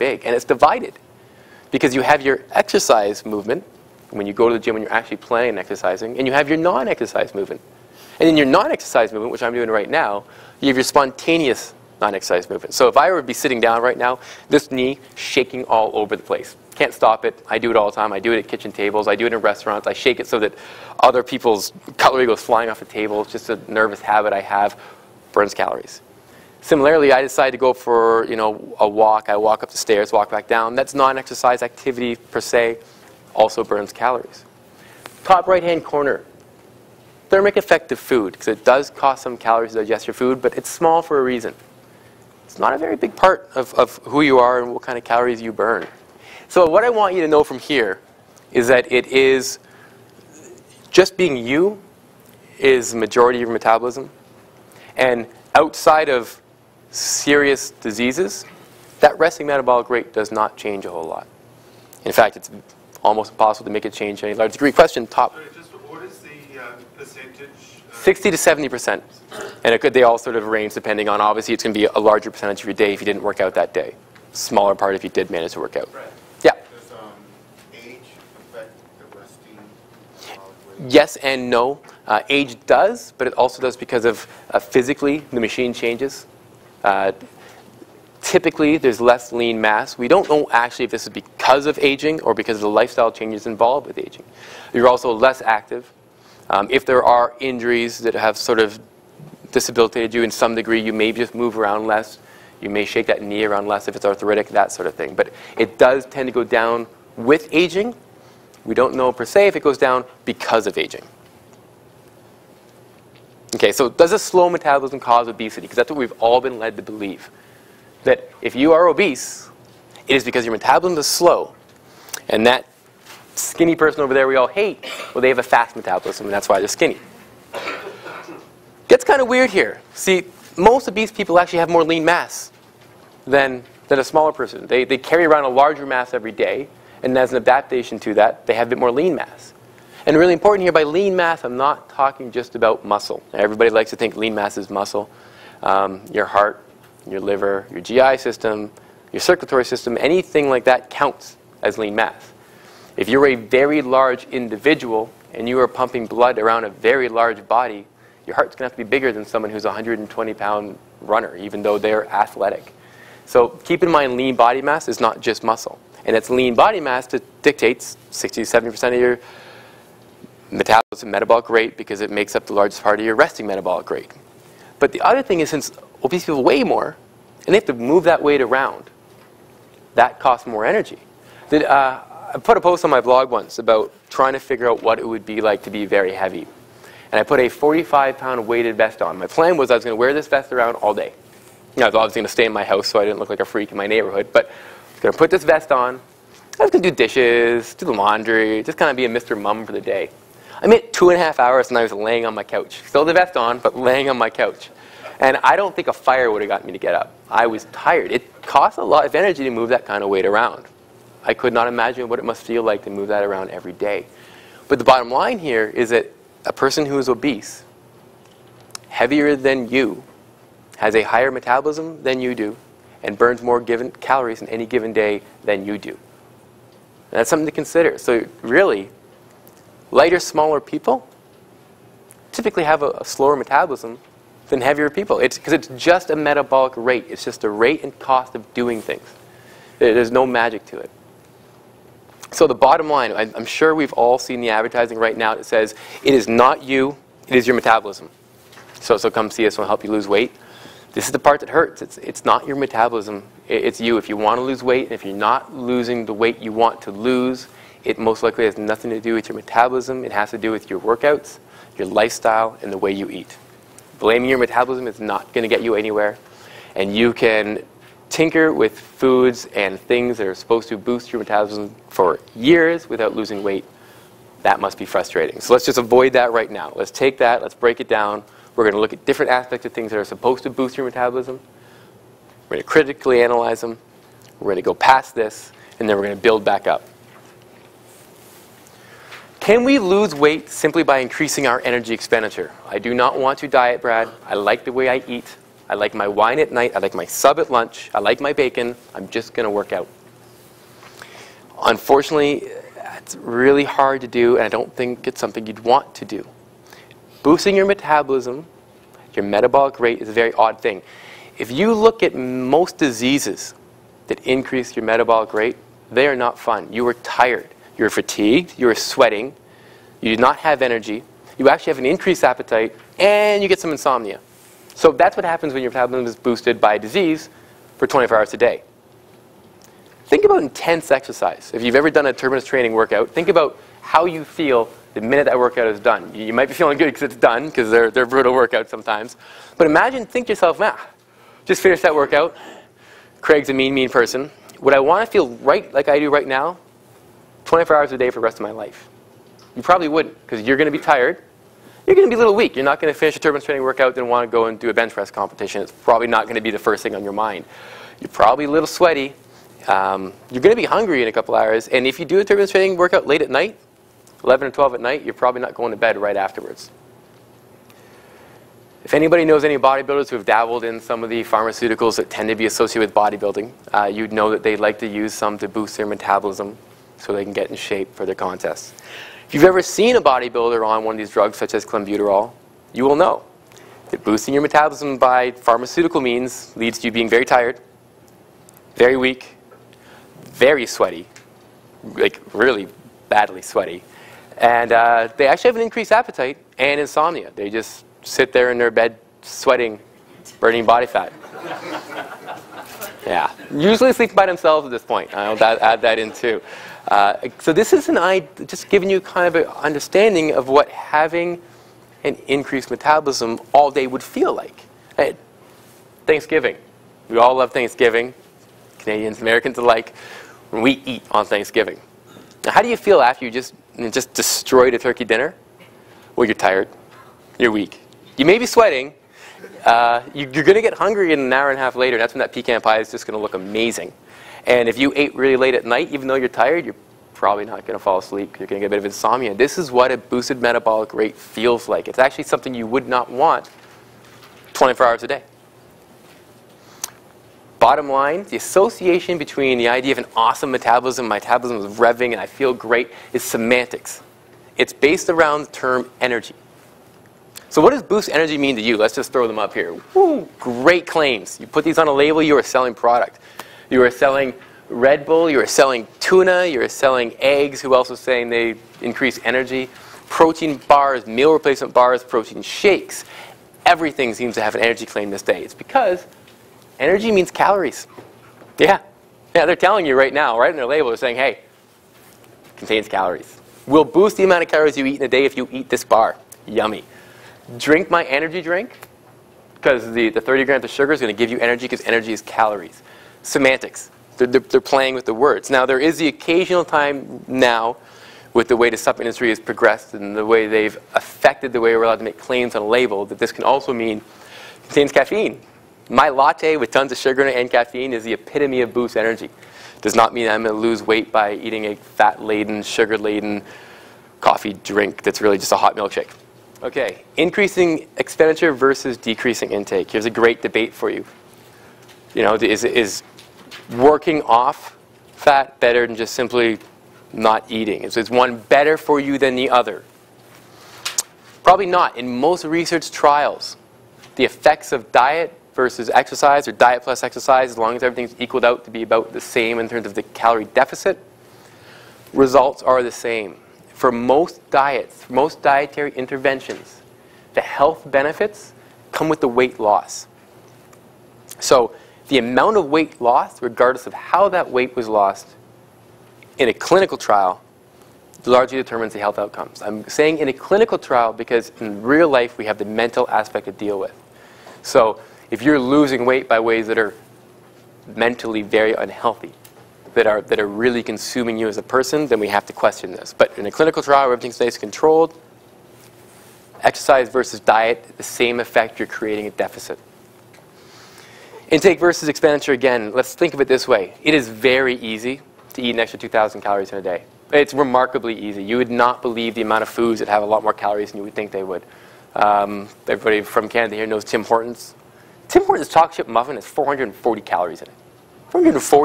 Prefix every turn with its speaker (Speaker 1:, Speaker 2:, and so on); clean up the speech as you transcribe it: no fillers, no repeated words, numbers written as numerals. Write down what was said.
Speaker 1: big, and it's divided. Because you have your exercise movement, when you go to the gym when you're actually planning on exercising, and you have your non-exercise movement. And in your non-exercise movement, which I'm doing right now, you have your spontaneous non-exercise movement. So if I were to be sitting down right now, this knee shaking all over the place. Can't stop it. I do it all the time. I do it at kitchen tables. I do it in restaurants. I shake it so that other people's cutlery goes flying off the table. It's just a nervous habit I have. Burns calories. Similarly, I decide to go for a walk. I walk up the stairs, walk back down. That's non-exercise activity per se. Also burns calories. Top right-hand corner. Thermic effect of food, because it does cost some calories to digest your food, but it's small for a reason. It's not a very big part of who you are and what kind of calories you burn. So what I want you to know from here is that it is just being you is the majority of your metabolism. And outside of serious diseases, that resting metabolic rate does not change a whole lot. In fact, it's almost impossible to make it change to any large degree. Question top.
Speaker 2: Sorry, just what is the percentage?
Speaker 1: 60 to 70%. And they all sort of range depending on, obviously, it's going to be a larger percentage of your day if you didn't work out that day. Smaller part if you did manage to work out.
Speaker 2: Right.
Speaker 1: Yeah.
Speaker 2: Does age affect the resting metabolic rate?
Speaker 1: Yes and no. Age does, but it also does because of physically the machine changes. Typically, there's less lean mass. We don't know actually if this is because of aging or because of the lifestyle changes involved with aging. You're also less active. If there are injuries that have sort of disabilitated you in some degree, you may just move around less. You may shake that knee around less if it's arthritic, that sort of thing. But it does tend to go down with aging. We don't know per se if it goes down because of aging. Okay, so does a slow metabolism cause obesity? Because that's what we've all been led to believe. That if you are obese, it is because your metabolism is slow. And that skinny person over there we all hate, well, they have a fast metabolism, and that's why they're skinny. Gets kind of weird here. See, most obese people actually have more lean mass than a smaller person. They carry around a larger mass every day, and as an adaptation to that, they have a bit more lean mass. And really important here, by lean mass, I'm not talking just about muscle. Everybody likes to think lean mass is muscle. Your heart, your liver, your GI system, your circulatory system, anything like that counts as lean mass. If you're a very large individual and you are pumping blood around a very large body, your heart's going to have to be bigger than someone who's a 120-pound runner, even though they're athletic. So keep in mind, lean body mass is not just muscle. And it's lean body mass that dictates 60 to 70% of your metabolism, metabolic rate, because it makes up the largest part of your resting metabolic rate. But the other thing is, since obese people weigh more, and they have to move that weight around, that costs more energy. I put a post on my blog once about trying to figure out what it would be like to be very heavy. And I put a 45-pound weighted vest on. My plan was I was going to wear this vest around all day. I was obviously going to stay in my house so I didn't look like a freak in my neighborhood. But I was going to put this vest on. I was going to do dishes, do the laundry, just kind of be a Mr. Mum for the day. I made 2.5 hours and I was laying on my couch. Still the vest on, but laying on my couch. And I don't think a fire would have gotten me to get up. I was tired. It costs a lot of energy to move that kind of weight around. I could not imagine what it must feel like to move that around every day. But the bottom line here is that a person who is obese, heavier than you, has a higher metabolism than you do, and burns more calories in any given day than you do. And that's something to consider. So really, lighter, smaller people typically have a slower metabolism than heavier people. Because it's just a metabolic rate. It's just the rate and cost of doing things. There's no magic to it. So the bottom line, I'm sure we've all seen the advertising right now that says, it is not you, it is your metabolism. So come see us, we'll help you lose weight. This is the part that hurts. It's not your metabolism, it's you. If you want to lose weight, and if you're not losing the weight you want to lose, it most likely has nothing to do with your metabolism. It has to do with your workouts, your lifestyle, and the way you eat. Blaming your metabolism is not going to get you anywhere. And you can tinker with foods and things that are supposed to boost your metabolism for years without losing weight. That must be frustrating. So let's just avoid that right now. Let's take that, let's break it down. We're going to look at different aspects of things that are supposed to boost your metabolism. We're going to critically analyze them. We're going to go past this, and then we're going to build back up. Can we lose weight simply by increasing our energy expenditure? I do not want to diet, Brad. I like the way I eat. I like my wine at night. I like my sub at lunch. I like my bacon. I'm just going to work out. Unfortunately, it's really hard to do, and I don't think it's something you'd want to do. Boosting your metabolism, your metabolic rate, is a very odd thing. If you look at most diseases that increase your metabolic rate, they are not fun. You are tired. You're fatigued. You're sweating. You do not have energy. You actually have an increased appetite, and you get some insomnia. So that's what happens when your metabolism is boosted by disease for 24 hours a day. Think about intense exercise. If you've ever done a Turbulence training workout, think about how you feel the minute that workout is done. You might be feeling good because it's done, because they're brutal workouts sometimes. But imagine, think to yourself, just finished that workout. Craig's a mean person. Would I want to feel right like I do right now, 24 hours a day for the rest of my life? You probably wouldn't, because you're going to be tired. You're going to be a little weak. You're not going to finish a Turbulence training workout and want to go and do a bench press competition. It's probably not going to be the first thing on your mind. You're probably a little sweaty. You're going to be hungry in a couple hours. And if you do a Turbulence training workout late at night, 11 or 12 at night, you're probably not going to bed right afterwards. If anybody knows any bodybuilders who have dabbled in some of the pharmaceuticals that tend to be associated with bodybuilding, you'd know that they like to use some to boost their metabolism so they can get in shape for their contests. If you've ever seen a bodybuilder on one of these drugs, such as clenbuterol, you will know that boosting your metabolism by pharmaceutical means leads to you being very tired, very weak, very sweaty, like really badly sweaty, and they actually have an increased appetite and insomnia. They just sit there in their bed sweating, burning body fat. Yeah, usually sleeping by themselves at this point. I'll add that in too. So this is just giving you kind of an understanding of what having an increased metabolism all day would feel like. Thanksgiving. We all love Thanksgiving. Canadians, Americans alike, when we eat on Thanksgiving. Now, how do you feel after you just destroyed a turkey dinner? Well, you're tired. You're weak. You may be sweating. You're going to get hungry in an hour and a half later. That's when that pecan pie is just going to look amazing. And if you ate really late at night, even though you're tired, you're probably not going to fall asleep. You're going to get a bit of insomnia. This is what a boosted metabolic rate feels like. It's actually something you would not want 24 hours a day. Bottom line, the association between the idea of an awesome metabolism, my metabolism is revving and I feel great, is semantics. It's based around the term energy. So what does boost energy mean to you? Let's just throw them up here. Woo, great claims. You put these on a label, you are selling product. You are selling Red Bull, you are selling tuna, you are selling eggs. Who else is saying they increase energy? Protein bars, meal replacement bars, protein shakes. Everything seems to have an energy claim this day. It's because energy means calories. Yeah, they're telling you right now, right in their label, they're saying, hey, contains calories. We'll boost the amount of calories you eat in a day if you eat this bar. Yummy. Drink my energy drink, because the 30 grams of sugar is going to give you energy, because energy is calories. Semantics. They're playing with the words. Now, there is the occasional time now, with the way the supplement industry has progressed and the way they've affected the way we're allowed to make claims on a label, that this can also mean contains caffeine. My latte with tons of sugar in it and caffeine is the epitome of boost energy. Does not mean I'm going to lose weight by eating a fat-laden, sugar-laden coffee drink that's really just a hot milkshake. Okay, increasing expenditure versus decreasing intake. Here's a great debate for you. You know, is working off fat better than just simply not eating? Is one better for you than the other? Probably not. In most research trials, the effects of diet versus exercise, or diet plus exercise, as long as everything's equaled out to be about the same in terms of the calorie deficit, results are the same. For most diets, for most dietary interventions, the health benefits come with the weight loss. So the amount of weight lost, regardless of how that weight was lost in a clinical trial, largely determines the health outcomes. I'm saying in a clinical trial because in real life we have the mental aspect to deal with. So if you're losing weight by ways that are mentally very unhealthy, that are really consuming you as a person, then we have to question this. But in a clinical trial where everything stays controlled, exercise versus diet, the same effect, you're creating a deficit. Intake versus expenditure, again, let's think of it this way. It is very easy to eat an extra 2,000 calories in a day. It's remarkably easy. You would not believe the amount of foods that have a lot more calories than you would think they would. Everybody from Canada here knows Tim Hortons. Tim Hortons chocolate chip muffin has 440 calories in it. 440